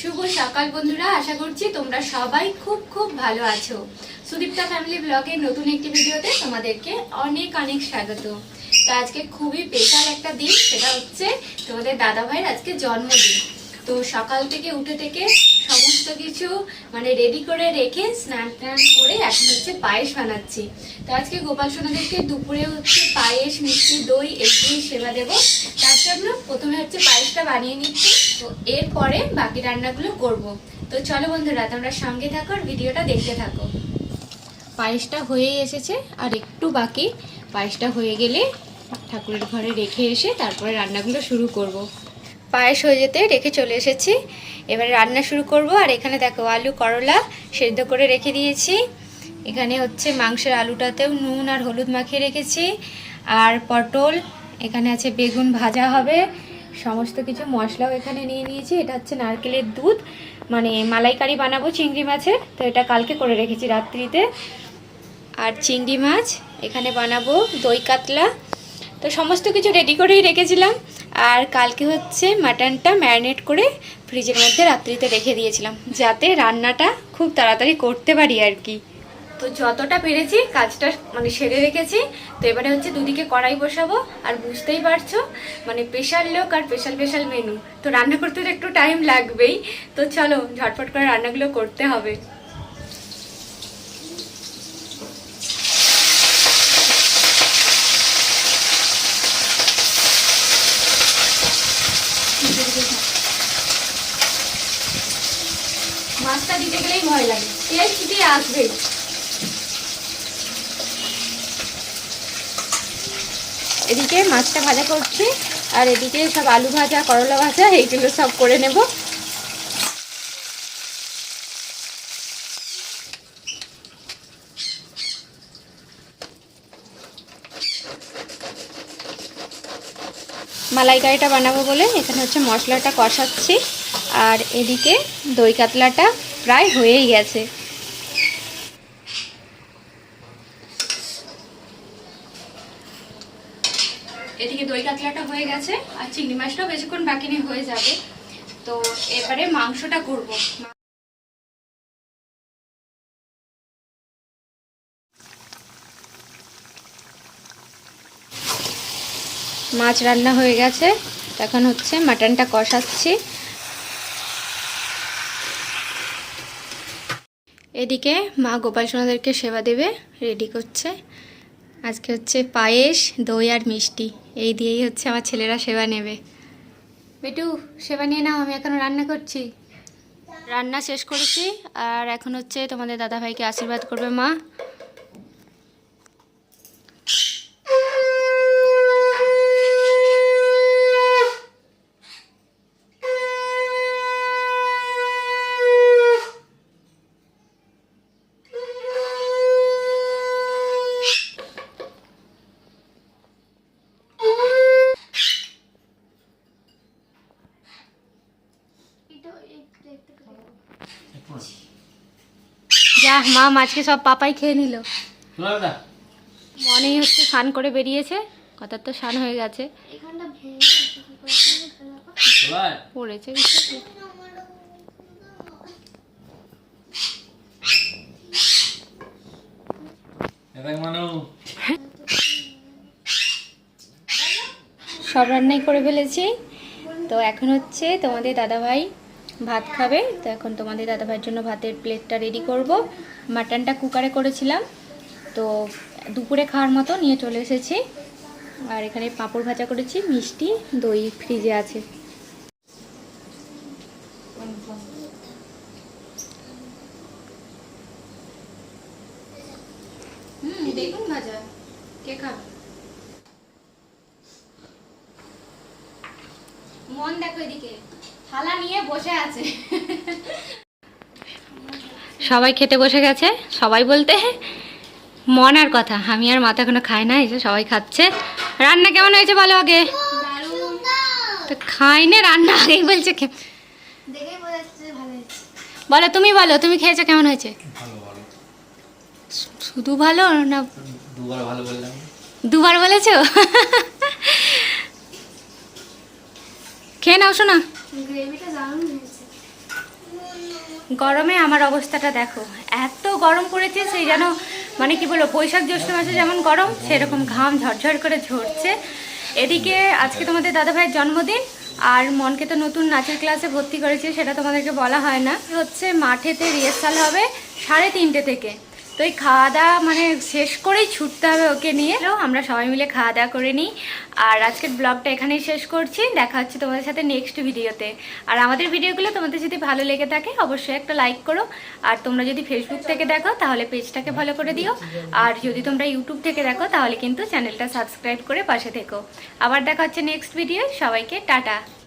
শুভ সকাল বন্ধুরা, আশা করছি তোমরা সবাই খুব খুব ভালো আছো। সুদীপ্তা ফ্যামিলি ব্লগের নতুন একটি ভিডিওতে তোমাদেরকে অনেক অনেক স্বাগত। তো আজকে খুবই স্পেশাল একটা দিন, সেটা হচ্ছে তোমাদের দাদা ভাইয়ের আজকে জন্মদিন। তো সকাল থেকে উঠে থেকে সমস্ত কিছু রেডি করে রেখে স্নান টান করে এখন হচ্ছে পায়েস বানাচ্ছি। তো আজকে গোপাল সোনাদেরকে দুপুরে হচ্ছে পায়েস, মিষ্টি, দই এগুলি সেবা দেবো। তার জন্য প্রথমে হচ্ছে পায়েসটা বানিয়ে নিচ্ছি, তো এরপরে বাকি রান্নাগুলো করব। তো চলো বন্ধুরা, তোমরা সঙ্গে থাকো আর ভিডিওটা দেখতে থাকো। পায়েসটা হয়েই এসেছে, আর একটু বাকি। পায়েসটা হয়ে গেলে ঠাকুরের ঘরে রেখে এসে তারপরে রান্নাগুলো শুরু করব। পায়েস হয়ে যেতে রেখে চলে এসেছি, এবারে রান্না শুরু করব। আর এখানে দেখো আলু করলা সেদ্ধ করে রেখে দিয়েছি। এখানে হচ্ছে মাংসের আলুটাতেও নুন আর হলুদ মাখিয়ে রেখেছি। আর পটল, এখানে আছে বেগুন ভাজা হবে, সমস্ত কিছু মশলাও এখানে নিয়ে নিয়েছি। এটা হচ্ছে নারকেলের দুধ, মালাইকারি বানাবো চিংড়ি মাছের, তো এটা কালকে করে রেখেছি রাত্রিতে। আর চিংড়ি মাছ এখানে বানাবো, দই কাতলা, তো সমস্ত কিছু রেডি করেই রেখেছিলাম। আর কালকে হচ্ছে মাটনটা ম্যারিনেট করে ফ্রিজের মধ্যে রাত্রিতে রেখে দিয়েছিলাম, যাতে রান্নাটা খুব তাড়াতাড়ি করতে পারি আর কি। তো যতটা পেরেছি কাজটা সেরে রেখেছি। তো এবারে হচ্ছে দুদিকে কড়াই বসাবো। আর বুঝতেই পারছো স্পেশাল লোক আর স্পেশাল মেনু, তো রান্না করতে তো একটু টাইম লাগবেই। তো চলো ঝটপট করে রান্নাগুলো করতে হবে। মাছটা দিতে গেলেই ভয় লাগে, তেল ছিটে আসবে। এদিকে মাছটা ভাজা করছি, আর এদিকে সব আলু ভাজা, করলা ভাজা এইগুলো সব করে নেব। মালাইকারিটা বানাবো বলে এখানে হচ্ছে মশলাটা কষাচ্ছি। আর এদিকে দই কাতলাটা প্রায় হয়েই গেছে। এদিকে দই কাতলাটা হয়ে গেছে, আর চিংড়ি মাছটাও বেশিক্ষণ বাকি নেই, হয়ে যাবে। তো এবারে মাংসটা করব। মাছ রান্না হয়ে গেছে, এখন হচ্ছে মাটনটা কষাচ্ছি। এদিকে মা গোপাল সোনাদেরকে সেবা দেবে, রেডি করছে। আজকে হচ্ছে পায়েস, দই আর মিষ্টি, এই দিয়েই হচ্ছে আমার ছেলেরা সেবা নেবে। বেটু, সেবা নিয়ে নাও, আমি এখনো রান্না করছি। রান্না শেষ করেছি, আর এখন হচ্ছে তোমাদের দাদাভাইকে আশীর্বাদ করবে মা। যা, মা মাছকে সব পাপাই খেয়ে নিল। মনেই হচ্ছে স্নান করে বেরিয়েছে, কথার তো স্নান হয়ে গেছে, পড়েছে। সব রান্নাই করে ফেলেছি। তো এখন হচ্ছে তোমাদের দাদাভাই ভাত খাবে, তো এখন তোমাদের দাদাভাইয়ের জন্য ভাতের প্লেটটা রেডি করব। মাটনটা কুকারে করেছিলাম, তো দুপুরে খাওয়ার মতো নিয়ে চলে এসেছি। আর এখানে পাঁপড় ভাজা করেছি, মিষ্টি, দই ফ্রিজে আছে। বেগুন ভাজা কে খাবে? মন দেখো এদিকে থালা নিয়ে বসে আছে। সবাই খেতে বসে গেছে, সবাই বলতে মন আর কথা, আমি আর মাথা এখনো খাই না, এসে সবাই খাচ্ছে। রান্না কেমন হয়েছে বলো আগে? তো খাই না, রান্না আগেই বলছে। বলো, তুমি বলো, তুমি খেয়েছো কেমন হয়েছে? শুধু ভালো না দুবার বলেছো? খেয়ে নাও শোনা। গ্রেভিটা দারুণ হয়েছে। গরমে আমার অবস্থাটা দেখো, এত গরম পড়েছে সেই যেন মানে কি বলবো, বৈশাখ জ্যৈষ্ঠ মাসে যেমন গরম সেরকম ঘাম ঝরঝর করে ঝরছে। এদিকে আজকে তোমাদের দাদাভাইয়ের জন্মদিন, আর মনকে তো নতুন নাচের ক্লাসে ভর্তি করেছি, সেটা তোমাদেরকে বলা হয় না। হচ্ছে মাঠেতে রিহার্সাল হবে 3:30 থেকে, তো এই খাওয়া দাওয়া মানে শেষ করেই ছুটতে হবে ওকে নিয়ে। আমরা সবাই মিলে খাওয়া দাওয়া করে নিই। আর আজকের ব্লগটা এখানেই শেষ করছি, দেখা হচ্ছে তোমাদের সাথে নেক্সট ভিডিওতে। আর আমাদের ভিডিওগুলো তোমাদের যদি ভালো লেগে থাকে অবশ্যই একটা লাইক করো, আর তোমরা যদি ফেসবুক থেকে দেখো তাহলে পেজটাকে ফলো করে দিও, আর যদি তোমরা ইউটিউব থেকে দেখো তাহলে কিন্তু চ্যানেলটা সাবস্ক্রাইব করে পাশে থেকো। আবার দেখা হচ্ছে নেক্সট ভিডিও, সবাইকে টাটা।